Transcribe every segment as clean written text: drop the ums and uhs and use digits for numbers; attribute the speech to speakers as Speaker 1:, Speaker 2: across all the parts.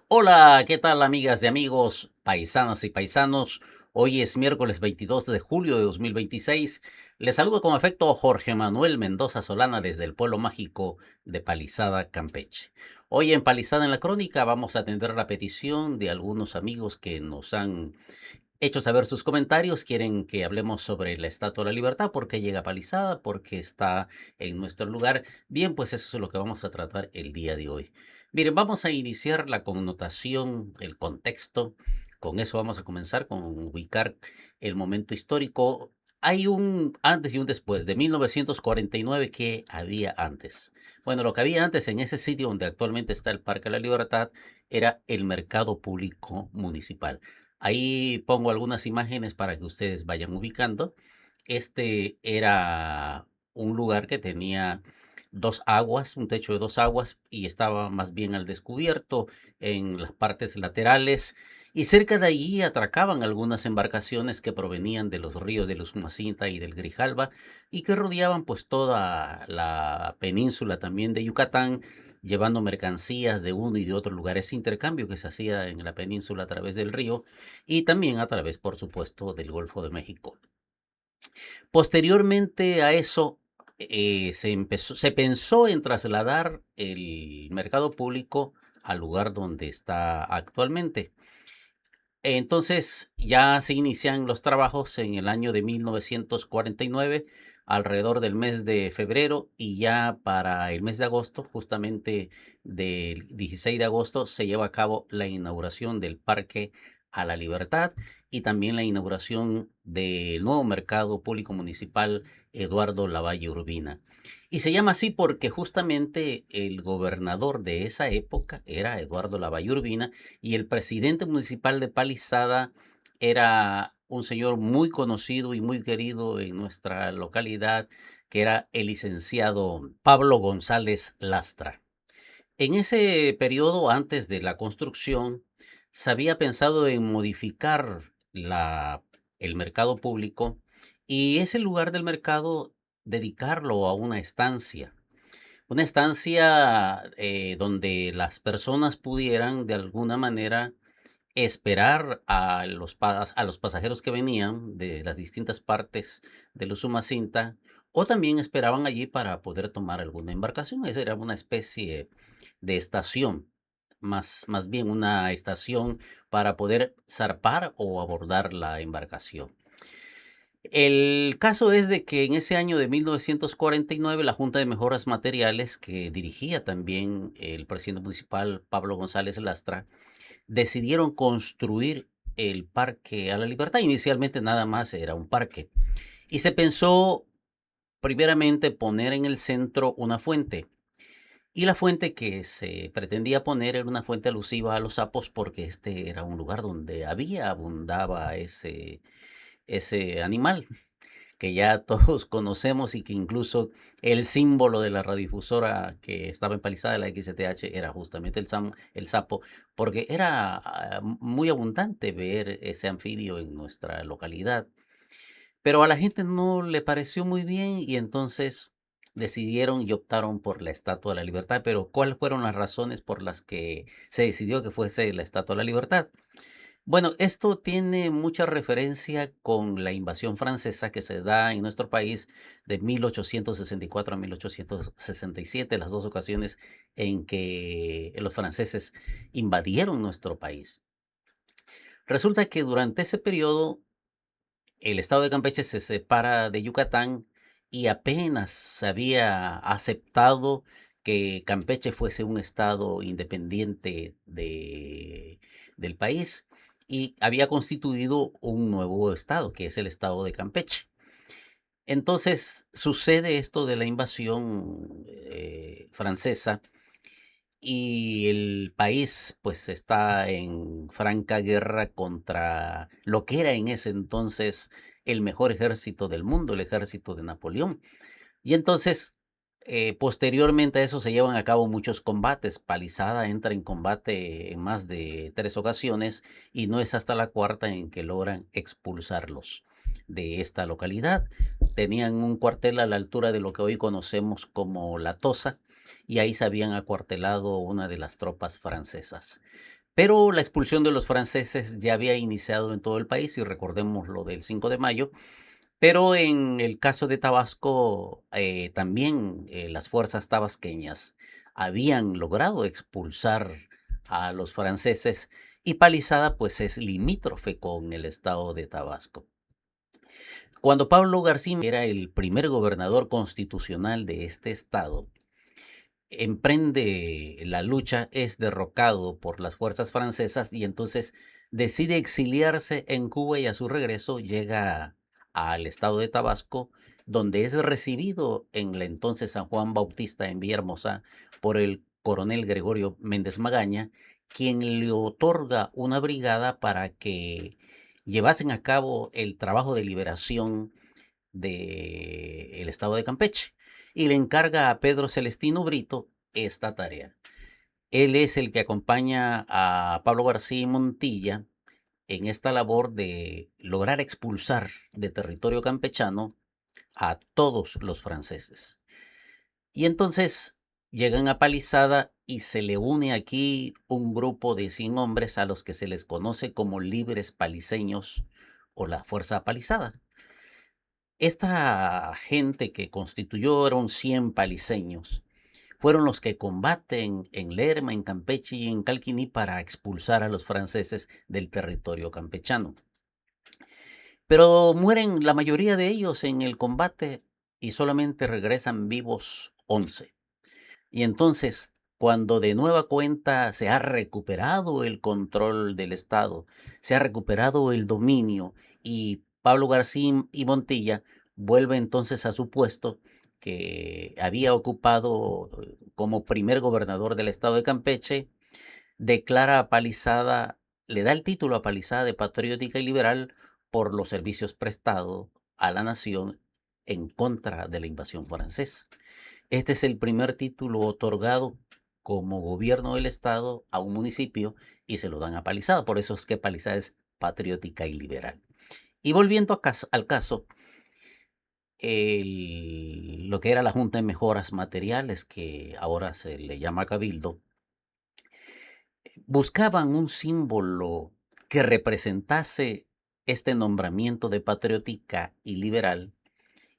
Speaker 1: Hola, ¿qué tal amigas y amigos, paisanas y paisanos? Hoy es miércoles 22 de julio de 2026. Les saludo con afecto Jorge Manuel Mendoza Solana desde el pueblo mágico de Palizada, Campeche. Hoy en Palizada en la Crónica vamos a atender la petición de algunos amigos que nos han hecho saber sus comentarios. Quieren que hablemos sobre la Estatua de la Libertad, por qué llega Palizada, por qué está en nuestro lugar. Bien, pues eso es lo que vamos a tratar el día de hoy. Miren, vamos a iniciar la connotación, el contexto. Con eso vamos a comenzar con ubicar el momento histórico. Hay un antes y un después de 1949. ¿Qué había antes? Bueno, lo que había antes en ese sitio donde actualmente está el Parque de la Libertad era el mercado público municipal. Ahí pongo algunas imágenes para que ustedes vayan ubicando. Este era un lugar que tenía dos aguas, un techo de dos aguas, y estaba más bien al descubierto en las partes laterales. Y cerca de allí atracaban algunas embarcaciones que provenían de los ríos de Usumacinta y del Grijalba y que rodeaban pues toda la península también de Yucatán, llevando mercancías de uno y de otro lugar. Ese intercambio que se hacía en la península a través del río y también a través, por supuesto, del Golfo de México. Posteriormente a eso, se pensó en trasladar el mercado público al lugar donde está actualmente. Entonces ya se inician los trabajos en el año de 1949, alrededor del mes de febrero, y ya para el mes de agosto, justamente del 16 de agosto, se lleva a cabo la inauguración del Parque a la Libertad y también la inauguración del nuevo mercado público municipal Eduardo Lavalle Urbina. Y se llama así porque justamente el gobernador de esa época era Eduardo Lavalle Urbina, y el presidente municipal de Palizada era un señor muy conocido y muy querido en nuestra localidad, que era el licenciado Pablo González Lastra. En ese periodo, antes de la construcción, se había pensado en modificar el mercado público y ese lugar del mercado dedicarlo a una estancia donde las personas pudieran de alguna manera esperar a los pasajeros que venían de las distintas partes de Usumacinta, o también esperaban allí para poder tomar alguna embarcación. Esa era una especie de estación, más bien una estación para poder zarpar o abordar la embarcación. El caso es de que en ese año de 1949 la Junta de Mejoras Materiales, que dirigía también el presidente municipal Pablo González Lastra, decidieron construir el Parque a la Libertad. Inicialmente nada más era un parque. Y se pensó primeramente poner en el centro una fuente. Y la fuente que se pretendía poner era una fuente alusiva a los sapos, porque este era un lugar donde abundaba ese animal que ya todos conocemos y que incluso el símbolo de la radiodifusora que estaba empalizada, la XTH, era justamente el sapo, porque era muy abundante ver ese anfibio en nuestra localidad. Pero a la gente no le pareció muy bien y entonces decidieron y optaron por la Estatua de la Libertad. Pero ¿cuáles fueron las razones por las que se decidió que fuese la Estatua de la Libertad? Bueno, esto tiene mucha referencia con la invasión francesa que se da en nuestro país de 1864 a 1867, las dos ocasiones en que los franceses invadieron nuestro país. Resulta que durante ese periodo el estado de Campeche se separa de Yucatán y apenas se había aceptado que Campeche fuese un estado independiente del país, y había constituido un nuevo estado, que es el estado de Campeche. Entonces sucede esto de la invasión francesa, y el país pues está en franca guerra contra lo que era en ese entonces el mejor ejército del mundo, el ejército de Napoleón. Y entonces, posteriormente a eso se llevan a cabo muchos combates. Palizada entra en combate en más de tres ocasiones y no es hasta la cuarta en que logran expulsarlos de esta localidad. Tenían un cuartel a la altura de lo que hoy conocemos como La Tosa, y ahí se habían acuartelado una de las tropas francesas. Pero la expulsión de los franceses ya había iniciado en todo el país, y recordemos lo del 5 de mayo. Pero en el caso de Tabasco, también las fuerzas tabasqueñas habían logrado expulsar a los franceses, y Palizada pues es limítrofe con el estado de Tabasco. Cuando Pablo García era el primer gobernador constitucional de este estado, emprende la lucha, es derrocado por las fuerzas francesas y entonces decide exiliarse en Cuba, y a su regreso llega al estado de Tabasco, donde es recibido en la entonces San Juan Bautista en Villahermosa por el coronel Gregorio Méndez Magaña, quien le otorga una brigada para que llevasen a cabo el trabajo de liberación del estado de Campeche, y le encarga a Pedro Celestino Brito esta tarea. Él es el que acompaña a Pablo García Montilla en esta labor de lograr expulsar de territorio campechano a todos los franceses. Y entonces llegan a Palizada y se le une aquí un grupo de 100 hombres a los que se les conoce como libres paliseños o la Fuerza Palizada. Esta gente que constituyó eran 100 paliseños. Fueron los que combaten en Lerma, en Campeche y en Calquiní para expulsar a los franceses del territorio campechano. Pero mueren la mayoría de ellos en el combate y solamente regresan vivos 11. Y entonces, cuando de nueva cuenta se ha recuperado el control del Estado, se ha recuperado el dominio, y Pablo García y Montilla vuelve entonces a su puesto que había ocupado como primer gobernador del estado de Campeche, declara a Palizada, le da el título a Palizada de patriótica y liberal por los servicios prestados a la nación en contra de la invasión francesa. Este es el primer título otorgado como gobierno del estado a un municipio, y se lo dan a Palizada. Por eso es que Palizada es patriótica y liberal. Y volviendo al caso, lo que era la Junta de Mejoras Materiales, que ahora se le llama Cabildo, buscaban un símbolo que representase este nombramiento de patriótica y liberal,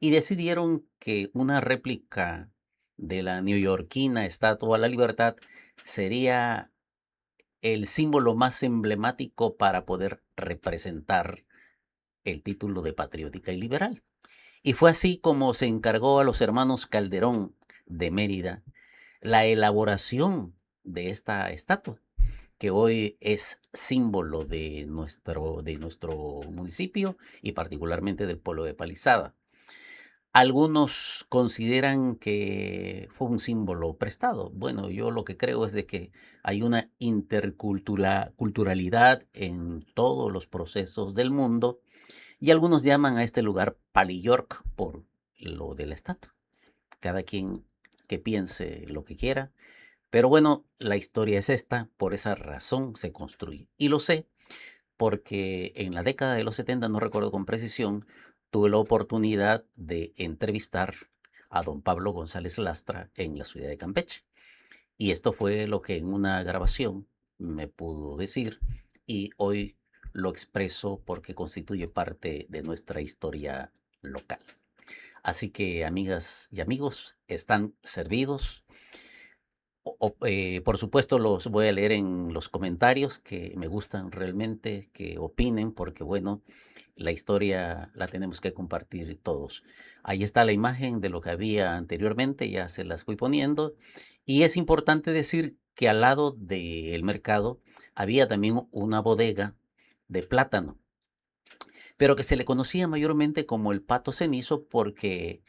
Speaker 1: y decidieron que una réplica de la neoyorquina Estatua de la Libertad sería el símbolo más emblemático para poder representar el título de patriótica y liberal. Y fue así como se encargó a los hermanos Calderón de Mérida la elaboración de esta estatua, que hoy es símbolo de nuestro municipio y particularmente del pueblo de Palizada. Algunos consideran que fue un símbolo prestado. Bueno, yo lo que creo es de que hay una interculturalidad en todos los procesos del mundo, y algunos llaman a este lugar Pali York por lo de la estatua. Cada quien que piense lo que quiera. Pero bueno, la historia es esta, por esa razón se construye. Y lo sé porque en la década de los 70, no recuerdo con precisión, tuve la oportunidad de entrevistar a don Pablo González Lastra en la ciudad de Campeche. Y esto fue lo que en una grabación me pudo decir, y hoy lo expreso porque constituye parte de nuestra historia local. Así que, amigas y amigos, están servidos. Por supuesto, los voy a leer en los comentarios, que me gustan realmente que opinen, porque bueno, la historia la tenemos que compartir todos. Ahí está la imagen de lo que había anteriormente, ya se las fui poniendo. Y es importante decir que al lado del mercado había también una bodega de plátano, pero que se le conocía mayormente como el Pato Cenizo porque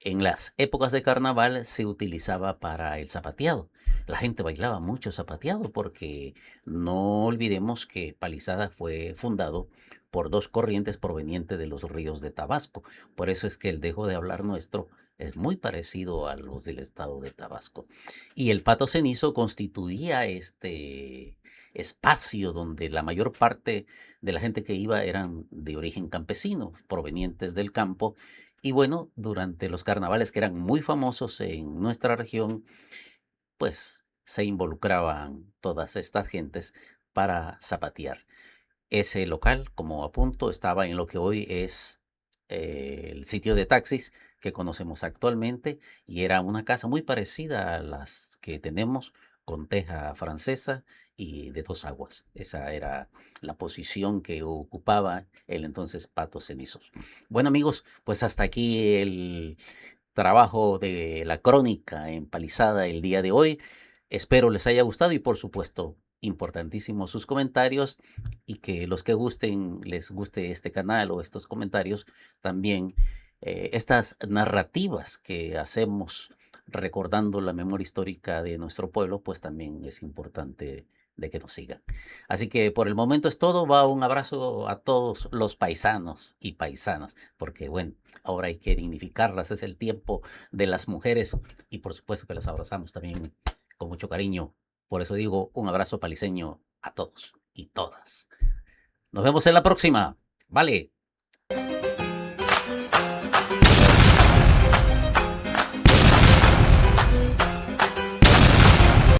Speaker 1: en las épocas de carnaval se utilizaba para el zapateado. La gente bailaba mucho zapateado porque no olvidemos que Palizada fue fundado por dos corrientes provenientes de los ríos de Tabasco. Por eso es que el dejo de hablar nuestro es muy parecido a los del estado de Tabasco. Y el Pato Cenizo constituía este espacio donde la mayor parte de la gente que iba eran de origen campesino, provenientes del campo. Y bueno, durante los carnavales, que eran muy famosos en nuestra región, pues se involucraban todas estas gentes para zapatear. Ese local, como apunto, estaba en lo que hoy es el sitio de taxis que conocemos actualmente y era una casa muy parecida a las que tenemos con teja francesa y de dos aguas. Esa era la posición que ocupaba el entonces Pato Cenizos. Bueno amigos, pues hasta aquí el trabajo de la crónica empalizada el día de hoy. Espero les haya gustado y por supuesto, importantísimos sus comentarios y que los que gusten, les guste este canal o estos comentarios, también estas narrativas que hacemos recordando la memoria histórica de nuestro pueblo, pues también es importante de que nos sigan. Así que por el momento es todo. Va un abrazo a todos los paisanos y paisanas, porque bueno, ahora hay que dignificarlas, es el tiempo de las mujeres y por supuesto que las abrazamos también con mucho cariño. Por eso digo un abrazo paliseño a todos y todas. Nos vemos en la próxima. Vale.